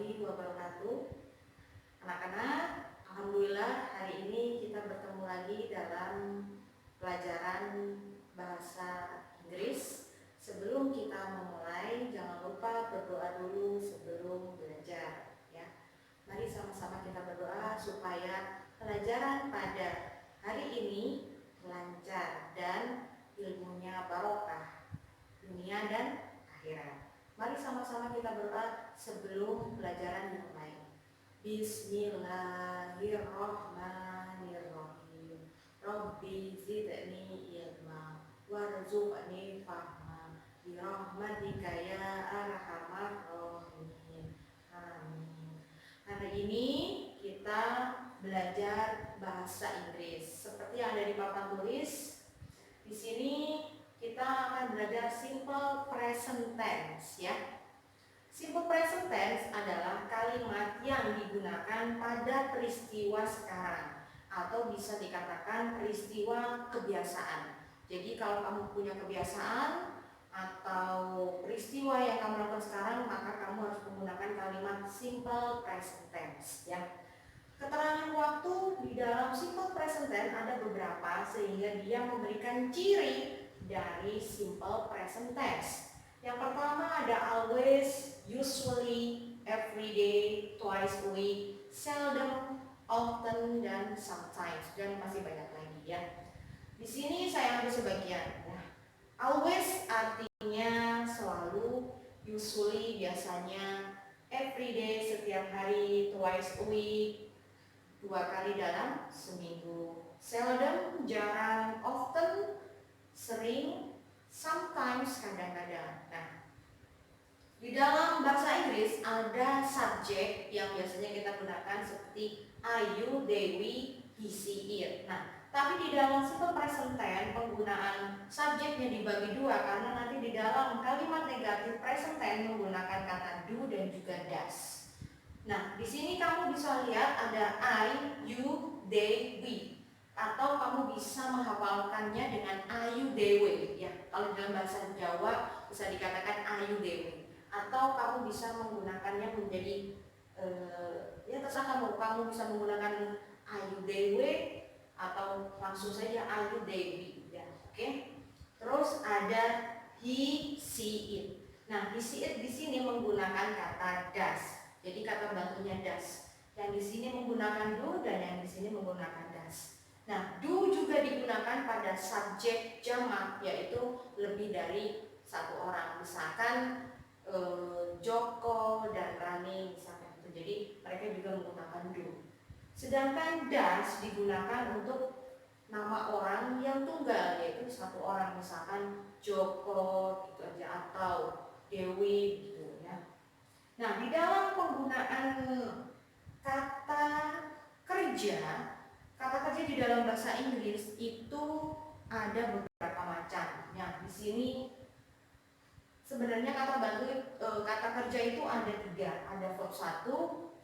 warahmatullahi wabarakatuh. Anak-anak, alhamdulillah hari ini kita bertemu lagi dalam pelajaran bahasa Inggris. Sebelum kita memulai, jangan lupa berdoa dulu sebelum belajar ya. Mari sama-sama kita berdoa supaya pelajaran pada hari ini lancar dan ilmunya barokah dunia dan akhirat. Mari sama-sama kita berdoa sebelum pelajaran dimulai. Bismillahirrahmanirrahim. Rabbi zidni ilma warzuqni fahma birahmatika ya arhamar rahimin. Amin. Hari ini kita belajar bahasa Inggris. Seperti yang ada di papan tulis, di sini kita akan belajar simple present tense ya. Simple present tense adalah kalimat yang digunakan pada peristiwa sekarang atau bisa dikatakan peristiwa kebiasaan. Jadi kalau kamu punya kebiasaan atau peristiwa yang kamu lakukan sekarang, maka kamu harus menggunakan kalimat simple present tense ya. Keterangan waktu di dalam simple present tense ada beberapa sehingga dia memberikan ciri dari simple present tense. Yang pertama ada always, usually, every day, twice a week, seldom, often, dan sometimes, dan masih banyak lagi ya. Di sini saya ambil sebagian. Nah, always artinya selalu, usually biasanya, every day setiap hari, twice a week 2 kali dalam seminggu, seldom jarang, often sering, sometimes kadang-kadang. Nah, di dalam bahasa Inggris ada subjek yang biasanya kita gunakan seperti are you, Dewi, he, she, it. Nah, tapi di dalam simple present tense penggunaan subjeknya dibagi dua karena nanti di dalam kalimat negatif present tense menggunakan kata do dan juga does. Nah, di sini kamu bisa lihat ada I, you, they, we. Atau kamu bisa menghafalkannya dengan ayu dewe ya. Kalau dalam bahasa Jawa bisa dikatakan ayu dewe. Atau kamu bisa menggunakannya menjadi ya terserah kamu bisa menggunakan ayu dewe atau langsung saja ayu dewi ya. Oke. Terus ada he, she, it. Nah, he, she, it di sini menggunakan kata does. Jadi kata bantunya does. Yang di sini menggunakan do dan yang di sini menggunakan does. Nah, do juga digunakan pada subjek jamak, yaitu lebih dari satu orang. Misalkan Joko dan Rani misalkan itu. Jadi mereka juga menggunakan do. Sedangkan does digunakan untuk nama orang yang tunggal, yaitu satu orang, misalkan Joko gitu aja atau Dewi gitu ya. Nah, di dalam penggunaan kata kerja di dalam bahasa Inggris itu ada beberapa macam. Nah, di sini sebenarnya kata bantu kata kerja itu ada 3. Ada verb 1,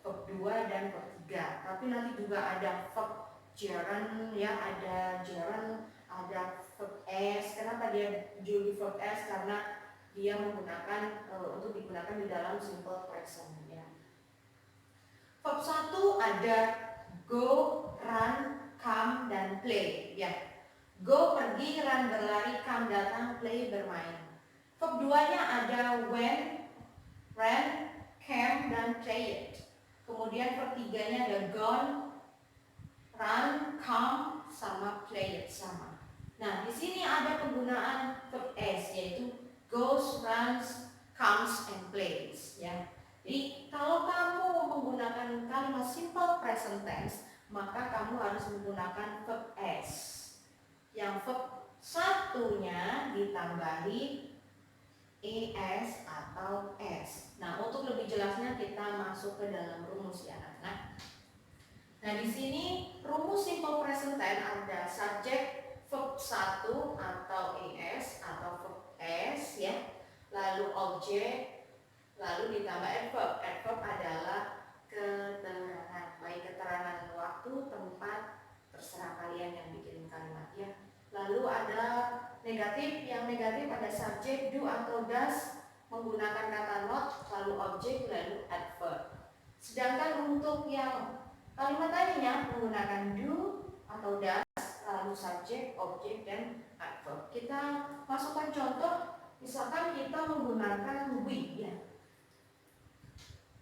verb 2, dan verb 3. Tapi nanti juga ada verb gerund ya, ada gerund, ada verb s. Kenapa dia judul verb s? Karena dia menggunakan untuk digunakan di dalam simple present ya. Verb 1 ada go, run, come, dan play ya. Go pergi, run berlari, come datang, play bermain. Verb 2-nya ada when, ran, came, dan played. Kemudian verb 3-nya ada gone, run, come, sama played sama. Nah, di sini ada penggunaan verb s yaitu goes, runs, comes, and plays ya. Jadi kalau kamu menggunakan kalimat simple present tense, maka kamu harus menggunakan verb s. Yang verb satunya ditambahi es atau s. Nah, untuk lebih jelasnya kita masuk ke dalam rumus ya anak-anak. Nah, di sini rumus simple present tense ada subjek verb 1 atau es atau verb s ya. Lalu objek, lalu ditambah adverb. Adverb adalah keterangan, baik keterangan waktu, tempat, terserah kalian yang bikin kalimat ya. Lalu ada negatif, yang negatif ada subjek do atau does menggunakan kata not, lalu objek, lalu adverb. Sedangkan untuk yang kalimat tanyanya menggunakan do atau does, lalu subjek, objek, dan adverb. Kita masukkan contoh, misalkan kita menggunakan we, ya.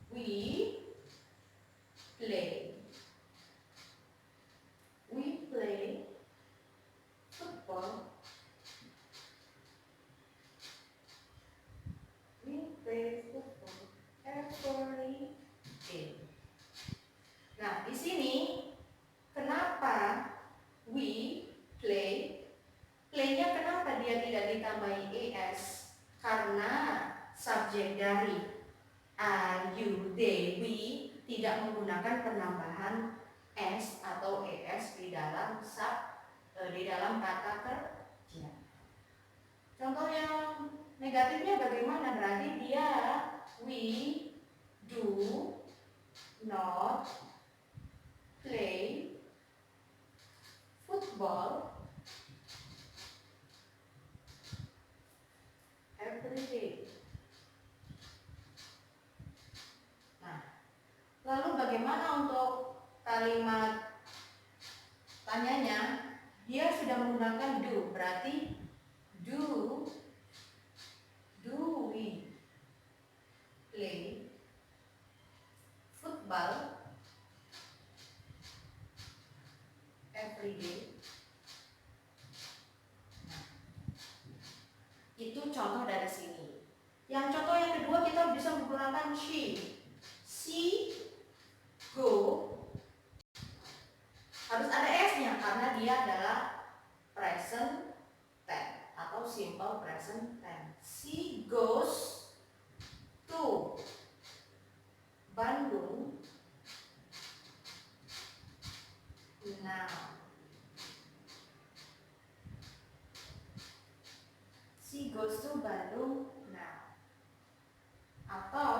We play. We play football. We play football every day. Nah, di sini kenapa we play? Play-nya kenapa dia tidak ditambahi es? Karena subjek dari are, you, they, we tidak menggunakan penambahan s atau es di dalam kata kerja. Contoh yang negatifnya bagaimana? Berarti dia we do not play football every day. Nah, lalu bagaimana untuk kalimat tanyanya? Dia sudah menggunakan do, berarti do we play football every day? Nah, itu contoh dari sini. Yang contoh yang kedua kita bisa menggunakan she. She go, harus ada s-nya karena dia adalah present tense atau simple present tense. She goes to Bandung now. She goes to Bandung now. Atau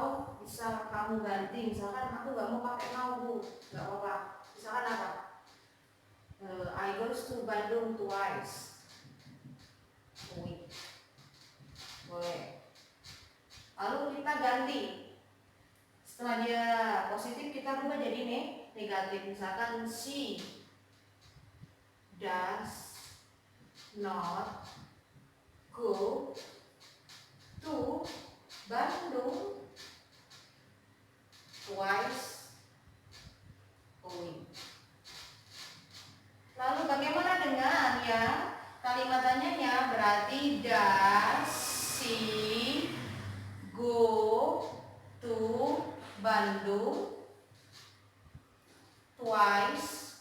bisa kamu ganti, misalkan aku nggak mau pakai now, Bu, nggak apa-apa. Misalkan apa? I goes to Bandung twice a week. Boleh. Lalu kita ganti. Setelah dia positif kita rubah jadi negatif. Misalkan she does not go to Bandung twice a week. Lalu bagaimana dengan yang kalimat tanyanya? Berarti does she go to Bandung twice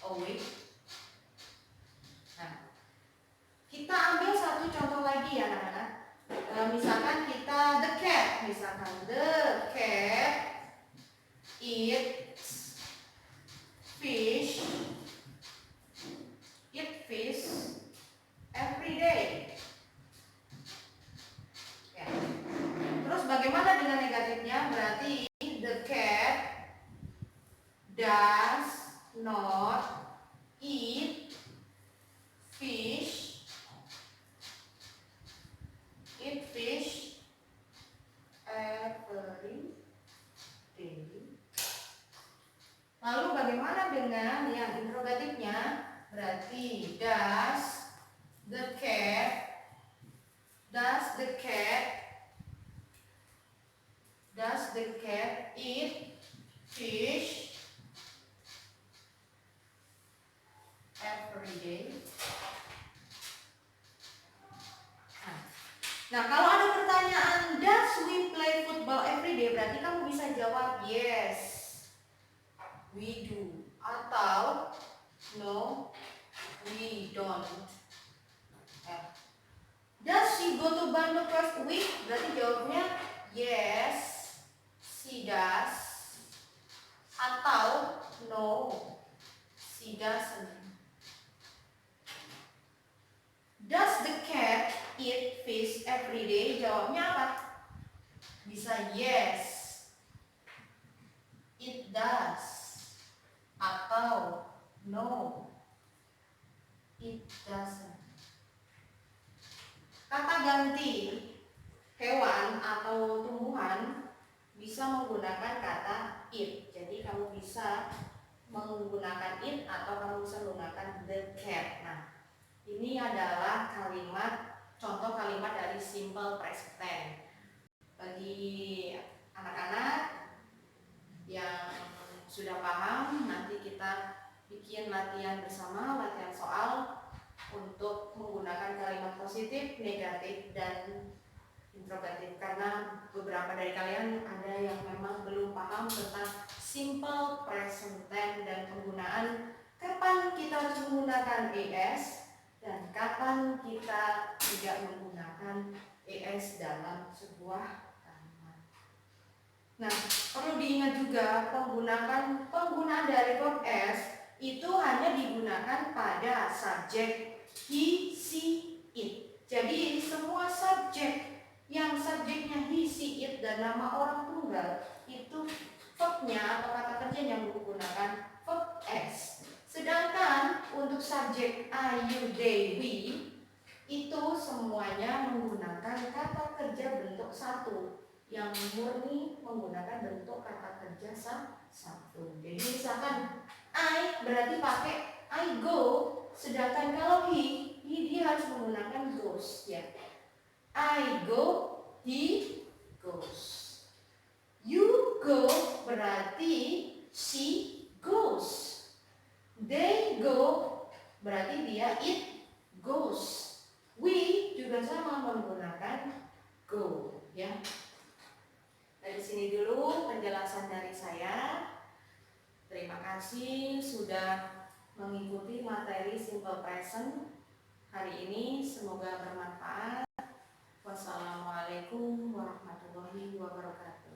a week? Nah, kita ambil satu contoh lagi ya anak-anak. Misalkan kita the cat, misalkan the cat eats fish every day. Ya. Terus bagaimana dengan negatifnya? Berarti the cat does not eat fish every day. Lalu bagaimana dengan yang interrogatifnya? Berarti does the cat eat fish every day? Nah, kalau ada pertanyaan does we play football every day, berarti kamu bisa jawab yes, we do, atau no, we don't. Does she go to Bandung twice a week? Berarti jawabnya yes, she does, atau no, she doesn't. Does the cat eat fish every day? Jawabnya apa? Bisa yes, it does, atau no, it doesn't. Kata ganti hewan atau tumbuhan bisa menggunakan kata it. Jadi kamu bisa menggunakan it atau kamu bisa menggunakan the cat. Nah, ini adalah contoh kalimat dari simple present tense. Bagi anak-anak yang sudah paham, nanti kita bikin latihan bersama, latihan soal untuk menggunakan kalimat positif, negatif, dan interrogatif, karena beberapa dari kalian ada yang memang belum paham tentang simple present tense dan penggunaan kapan kita harus menggunakan es dan kapan kita tidak menggunakan es dalam sebuah kalimat. Nah, perlu diingat juga penggunaan dari verb s itu hanya digunakan pada subjek he, she, it. Jadi semua subjek yang subjeknya he, she, it dan nama orang tunggal itu verbnya atau kata kerjanya menggunakan verb s. Sedangkan untuk subjek I, you, they, we itu semuanya menggunakan kata kerja bentuk satu yang murni menggunakan bentuk kata kerja satu. Jadi misalkan I berarti pakai I go, sedangkan kalau dia harus menggunakan goes ya. I go, he goes. You go berarti she goes. They go berarti it goes. We juga sama menggunakan go ya. Dari sini dulu penjelasan dari saya. Terima kasih sudah mengikuti materi simple present hari ini, semoga bermanfaat. Wassalamualaikum warahmatullahi wabarakatuh.